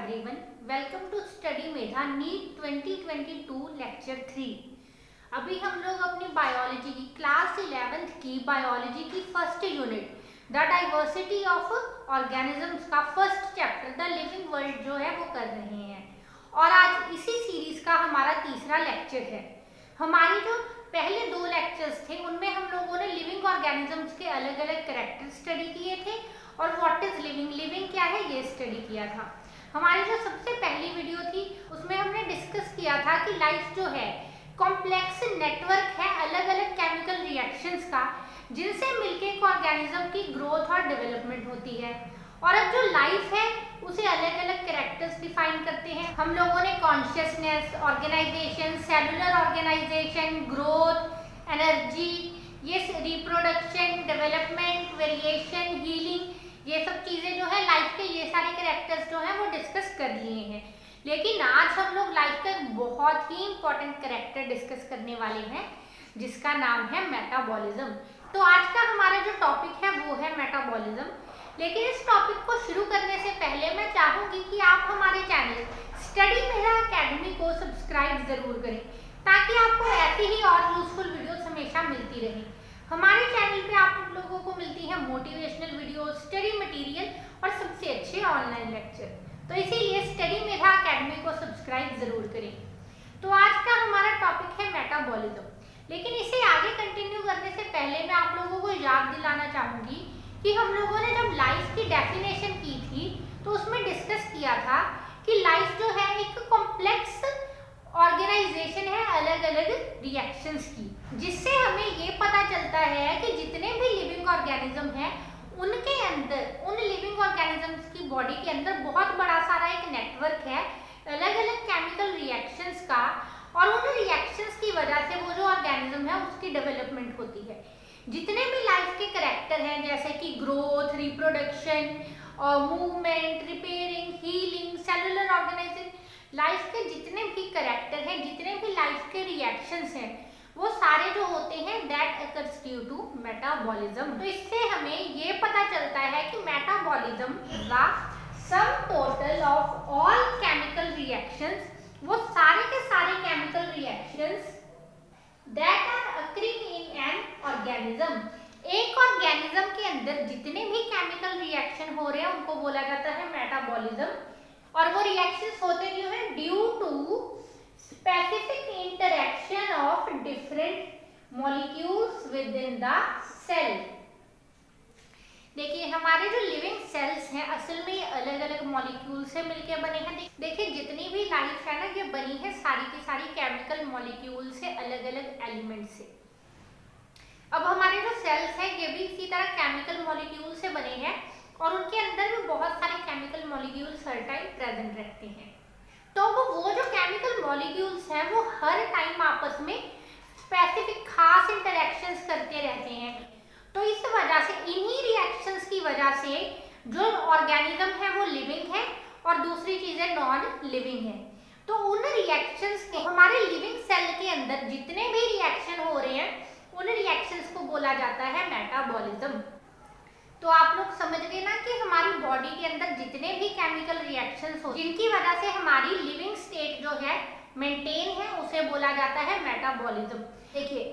everyone. Welcome to Study Medha NEET 2022 lecture 3। अभी हम लोग अपनी बायोलॉजी की क्लास 11th की बायोलॉजी की first unit the diversity of organisms का first chapter the living world जो है वो कर रहे हैं और आज इसी सीरीज का हमारा तीसरा लेक्चर है। हमारी जो पहले दो लेक्चर्स थे उनमें हम लोगों ने लिविंग ऑर्गेनिजम्स के अलग अलग कैरेक्टर स्टडी किए थे और व्हाट इज लिविंग क्या है ये स्टडी किया था। हमारी जो सबसे पहली वीडियो थी उसमें हमने डिस्कस किया था कि लाइफ जो है कॉम्प्लेक्स नेटवर्क है अलग अलग केमिकल रिएक्शंस का जिनसे मिलके एक ऑर्गेनिज्म की ग्रोथ और डेवलपमेंट होती है। और अब जो लाइफ है उसे अलग अलग कैरेक्टर्स डिफाइन करते हैं। हम लोगों ने consciousness, organisation, cellular organisation, growth, energy, ये रिप्रोडक्शन, डेवलपमेंट, वेरिएशन, हीलिंग, ये सब चीजें जो है लाइफ के ये सारे कैरेक्टर्स जो हैं वो डिस्कस कर लिए हैं। लेकिन आज हम लोग लाइफ का एक बहुत ही इंपॉर्टेंट कैरेक्टर डिस्कस करने वाले हैं जिसका नाम है मेटाबॉलिज्म। तो आज का हमारा जो टॉपिक है वो है मेटाबॉलिज्म। लेकिन इस टॉपिक को शुरू करने से पहले मैं चाहूंगी कि आप हमारे चैनल स्टडी मेधा एकेडमी को सब्सक्राइब जरूर करें ताकि आपको ऐसी ही और यूजफुल वीडियोस हमेशा मिलती रहे। हमारे चैनल पे आप लोगों को मिलती है मोटिवेशनल वीडियो, स्टडी मटेरियल और सबसे अच्छे ऑनलाइन लेक्चर। तो इसीलिए स्टडी मेधा एकेडमी को सब्सक्राइब जरूर करें। तो आज का हमारा टॉपिक है मेटाबॉलिज्म। लेकिन इसे आगे कंटिन्यू करने से पहले मैं आप लोगों को याद दिलाना चाहूंगी कि हम लोगों ने जब लाइफ की डेफिनेशन की थी तो उसमें डिस्कस किया था कि लाइफ जो है एक कॉम्प्लेक्स ऑर्गेनाइजेशन है अलग अलग रिएक्शंस की, जिससे हमें ये पता चलता है कि जितने भी लिविंग ऑर्गेनिज्म हैं उनके अंदर, उन लिविंग ऑर्गेनिजम्स की बॉडी के अंदर बहुत बड़ा सारा एक नेटवर्क है अलग अलग केमिकल रिएक्शंस का और उन रिएक्शंस की वजह से वो जो ऑर्गेनिज्म है उसकी डेवलपमेंट होती है। जितने भी लाइफ के कैरेक्टर हैं जैसे कि growth, reproduction, movement, repairing, healing, cellular organisation, life के जितने भी कैरेक्टर हैं, जितने भी लाइफ के रिएक्शंस हैं वो सारे जो होते हैं that occurs due to metabolism. तो इससे हमें ये पता चलता है कि metabolism the sum total of all chemical reactions, वो सारे के सारे chemical reactions that are occurring in an organism. एक ऑर्गेनिज्म के अंदर जितने भी केमिकल रिएक्शन हो रहे हैं उनको बोला जाता है मेटाबॉलिज्म। और वो रिएक्शंस होते क्यों हैं? Due to specific interaction of different molecules within the cell. देखिए हमारे जो लिविंग सेल्स हैं असल में ये अलग अलग मॉलिक्यूल से मिलकर बने हैं। देखिए जितनी भी लाइफ है ना ये बनी है सारी की सारी केमिकल मॉलिक्यूल से, अलग अलग एलिमेंट से। अब हमारे जो सेल्स हैं ये भी इसी तरह केमिकल मॉलिक्यूल से बने हैं और उनके अंदर भी बहुत सारे केमिकल मॉलिक्यूल्स हर टाइम प्रेजेंट रहते हैं। तो वो जो केमिकल मॉलिक्यूल्स हैं वो हर टाइम आपस में स्पेसिफिक खास इंटरेक्शंस करते रहते हैं। तो इस वजह से इन्हीं रिएक्शंस की वजह से जो ऑर्गेनिज्म है वो लिविंग है और दूसरी चीजें नॉन लिविंग है। तो उन रिएक्शंस के हमारे लिविंग सेल के अंदर जितने भी रिएक्शन हो रहे हैं उन रिएक्शंस को बोला जाता है मेटाबॉलिज्म। तो आप लोग समझ गए ना कि हमारी बॉडी के अंदर जितने भी केमिकल रिएक्शंस हो जिनकी वजह से हमारी लिविंग स्टेट जो है मेंटेन है उसे बोला जाता है मेटाबॉलिज्म। देखिए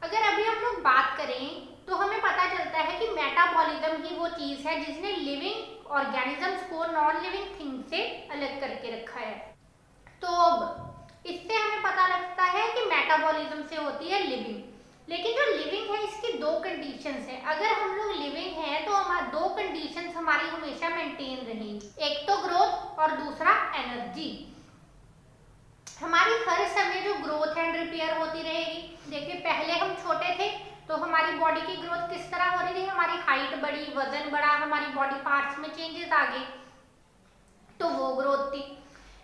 अगर अभी हम लोग बात करें तो हमें पता चलता है कि मेटाबॉलिज्म ही वो चीज है जिसने लिविंग ऑर्गेनिजम्स को नॉन लिविंग थिंग से अलग करके रखा है। तो अब इससे हमें पता लगता है कि मेटाबॉलिज्म से होती है लिविंग। लेकिन जो लिविंग है इसकी दो कंडीशंस हैं। अगर हम लोग लिविंग हैं तो हमारी दो कंडीशंस हमारी हमेशा मेंटेन रहेंगी, एक तो ग्रोथ और दूसरा एनर्जी। हमारी हर समय जो ग्रोथ एंड रिपेयर होती रहेगी। देखिए पहले हम छोटे थे तो हमारी बॉडी की ग्रोथ किस तरह हो रही थी? हमारी हाइट बढ़ी, वजन बढ़ा, हमारी बॉडी पार्ट्स में चेंजेस आ गए, तो वो ग्रोथ थी।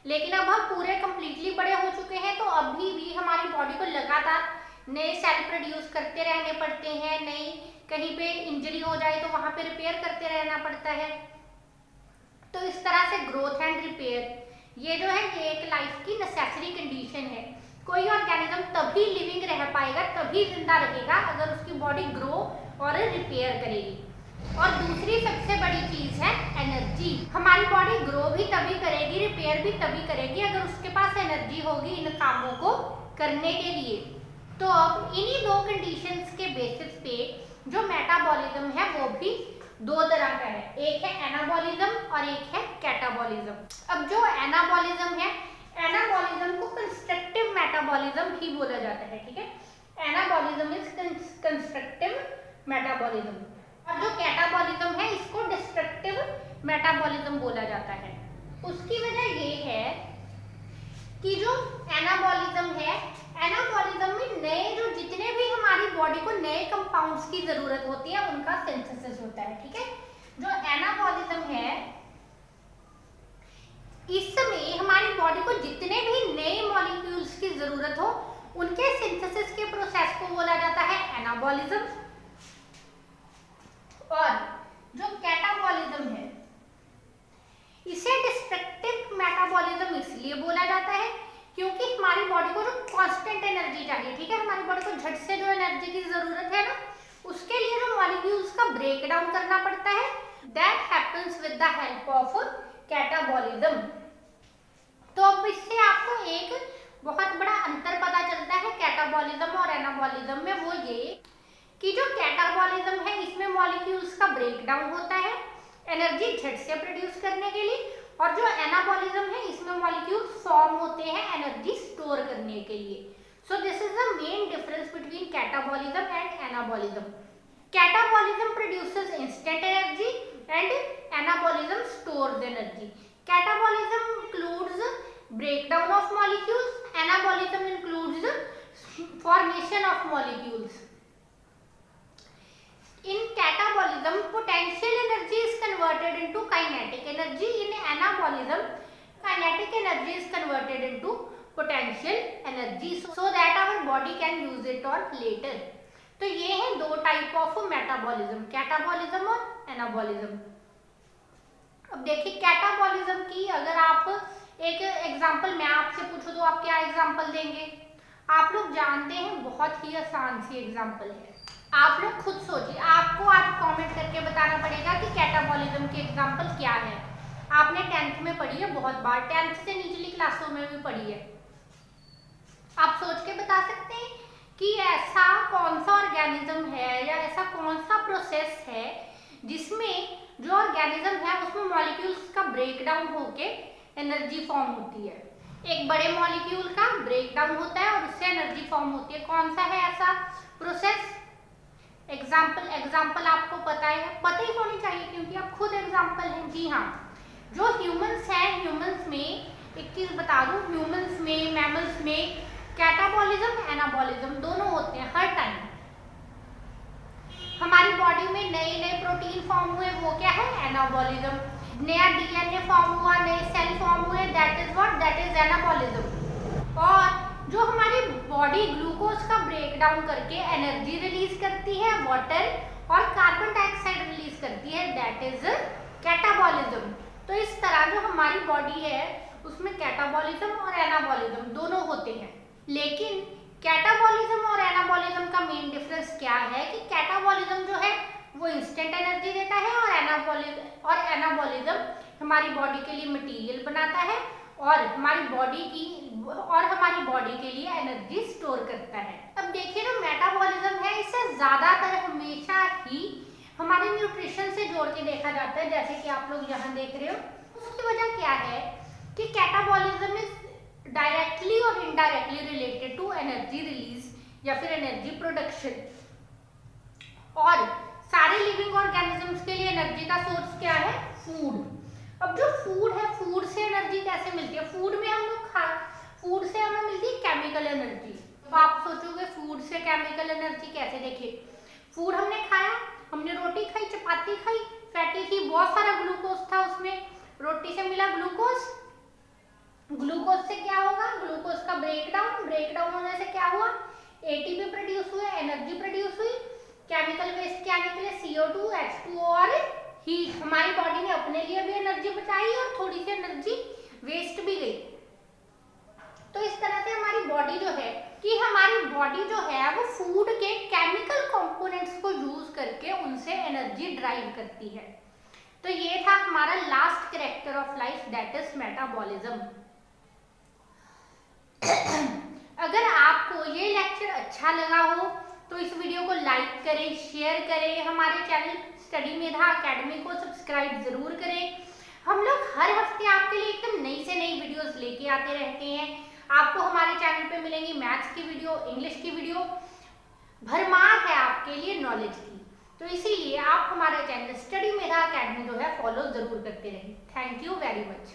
लेकिन अब हम पूरे कंप्लीटली बड़े हो चुके हैं तो अभी भी हमारी बॉडी को लगातार नए सेल प्रोड्यूस करते रहने पड़ते हैं। नई कहीं पे इंजरी हो जाए तो वहां पे रिपेयर करते रहना पड़ता है। तो इस तरह से ग्रोथ एंड रिपेयर ये जो है ये एक लाइफ की नेसेसरी कंडीशन है। कोई ऑर्गेनिज्म तभी लिविंग रह पाएगा, तभी जिंदा रहेगा अगर उसकी बॉडी ग्रो और रिपेयर करेगी। और दूसरी सबसे बड़ी चीज है एनर्जी। हमारी बॉडी ग्रो भी तभी करेगी, रिपेयर भी तभी करेगी अगर उसके पास एनर्जी होगी इन कामों को करने के लिए। तो अब इन्हीं दो कंडीशंस के बेसिस पे जो मेटाबॉलिज्म है वो भी दो तरह का है, एक है एनाबॉलिज्म और एक है कैटाबॉलिज्म। अब जो एनाबॉलिज्म है, एनाबॉलिज्म को कंस्ट्रक्टिव मेटाबॉलिज्म ही बोला जाता है, ठीक है। एनाबॉलिज्म इज कंस्ट्रक्टिव मेटाबॉलिज्म, और जो कैटाबॉलिज्म है इसको डिस्ट्रक्टिव मेटाबॉलिज्म बोला जाता है। उसकी वजह ये है कि जो एनाबॉलिज्म है, एनाबॉलिज्म में नए जो जितने भी हमारी बॉडी को नए कंपाउंड्स की जरूरत होती है उनका सिंथेसिस होता है, ठीक है। जो एनाबॉलिज्म है इसमें हमारी बॉडी को जितने भी नए मॉलिक्यूल्स की जरूरत हो उनके सिंथेसिस के प्रोसेस को बोला जाता है एनाबॉलिज्म। और जो कैटाबॉलिज्म है इसे डिस्ट्रक्टिव मेटाबॉलिज्म इसलिए बोला जाता है क्योंकि हमारी बॉडी को जो कांस्टेंट एनर्जी चाहिए, ठीक है, हमारी बॉडी को झट से जो एनर्जी की जरूरत है ना, उसके लिए जो मॉलिक्यूल्स का ब्रेक डाउन करना पड़ता है, that happens with the help of catabolism. तो अब इससे आपको एक बहुत बड़ा अंतर पता चलता है कैटाबॉलिज्म और एनाबॉलिज्म में, वो ये कि जो कैटाबॉलिज्म है इसमें मॉलिक्यूल्स का ब्रेक डाउन होता है एनर्जी झट से प्रोड्यूस करने के लिए, और जो एनाबॉलिज्म है इसमें मॉलिक्यूल्स फॉर्म होते हैं एनर्जी स्टोर करने के लिए। So this is the main difference between catabolism and anabolism. Catabolism produces instant energy and anabolism stores energy. Catabolism includes breakdown of molecules, anabolism includes formation of molecules. In catabolism, potential energy is converted into kinetic energy. In anabolism, kinetic energy is converted into potential energy so that our body can use it on later. तो ये हैं दो type of metabolism, catabolism और anabolism. अब देखिए catabolism की अगर आप एक एग्जांपल मैं आपसे पूछूं तो आप क्या एग्जांपल देंगे? आप लोग जानते हैं बहुत ही आसान सी एग्जांपल है, आप लोग खुद सोचिए, आपको आज कमेंट करके बताना पड़ेगा कि कैटाबॉलिज्म की एग्जांपल क्या है। आपने 10th में पढ़ी है बहुत बार, 10th से निचली क्लासों में भी पढ़ी है। आप सोच के बता सकते हैं कि ऐसा कौन सा ऑर्गेनिज्म है या ऐसा कौन सा प्रोसेस है जिसमें जो ऑर्गेनिज्म है उसमें मॉलिक्यूल्स का ब्रेक डाउन होके एनर्जी फॉर्म होती है। एक बड़े मॉलिक्यूल का ब्रेक डाउन होता है और उससे एनर्जी फॉर्म होती है। कौन सा है ऐसा प्रोसेस? एग्जाम्पल आपको पता ही होनी चाहिए क्योंकि आप खुद एग्जाम्पल हैं। जी हाँ, जो ह्यूमंस हैं, ह्यूमंस में एक चीज बता दूं, ह्यूमंस में, मैमल्स में कैटाबॉलिज्म एनाबॉलिज्म दोनों होते हैं हर टाइम। हमारी बॉडी में नए नए प्रोटीन फॉर्म हुए, वो क्या है? एनाबॉलिज्म। नया डीएनए फॉर्म हुआ, नए सेल फॉर्म हुए, दैट इज एनाबॉलिज्म। और जो हमारी बॉडी ग्लूकोज का ब्रेक डाउन करके एनर्जी रिलीज करती है, वाटर और कार्बन डाइऑक्साइड रिलीज करती है, दैट इज कैटाबॉलिज्म। तो इस तरह जो हमारी बॉडी है उसमें कैटाबॉलिज्म और एनाबॉलिज्म दोनों होते हैं। लेकिन कैटाबॉलिज्म और एनाबॉलिज्म का मेन डिफरेंस क्या है कि कैटाबॉलिज्म जो है वो इंस्टेंट एनर्जी देता है और एनाबॉलिज्म हमारी बॉडी के लिए मटेरियल बनाता है और हमारी बॉडी के लिए एनर्जी स्टोर करता है। अब देखिए जो मेटाबॉलिज्म है इसे ज्यादातर हमेशा ही हमारे न्यूट्रिशन से जोड़ के देखा जाता है, जैसे कि आप लोग यहाँ देख रहे हो। उसकी वजह क्या है कि कैटाबॉलिज्म इज डायरेक्टली और indirectly related to energy release या फिर एनर्जी प्रोडक्शन। और सारे लिविंग ऑर्गेनिजम्स के लिए एनर्जी का सोर्स क्या है? फूड। अब जो फूड है, फूड से एनर्जी कैसे मिलती है? फूड से हमें मिलती है केमिकल एनर्जी। तो आप सोचोगे फूड से केमिकल एनर्जी कैसे? देखिए, फूड हमने खाया, हमने रोटी खाई, चपाती खाई, फैटी थी, बहुत सारा ग्लूकोज था उसमें, रोटी से मिला ग्लूकोज। ग्लूकोज से क्या होगा? ग्लूकोज का ब्रेक डाउन होने से क्या हुआ? एटीपी प्रोड्यूस हुए, एनर्जी प्रोड्यूस हुई। केमिकल वेस्ट क्या निकले? CO2, H2O और हीट। हमारी बॉडी ने अपने लिए भी एनर्जी बचाई और थोड़ी सी एनर्जी वेस्ट भी गई। तो इस तरह से हमारी बॉडी जो है वो फूड के केमिकल कंपोनेंट्स को यूज करके उनसे एनर्जी ड्राइव करती है। तो ये था हमारा last character of life, that is metabolism. अगर आपको ये लेक्चर अच्छा लगा हो तो इस वीडियो को लाइक करें, शेयर करें, हमारे चैनल स्टडी मेधा अकेडमी को सब्सक्राइब जरूर करें। हम लोग हर हफ्ते आपके लिए एकदम नई से नई वीडियोस लेके आते रहते हैं। आपको हमारे चैनल पे मिलेंगी मैथ्स की वीडियो, इंग्लिश की वीडियो, भरमार है आपके लिए नॉलेज की। तो इसीलिए आप हमारे चैनल स्टडी मेधा अकेडमी जो है फॉलो जरूर करते रहें। Thank you very much.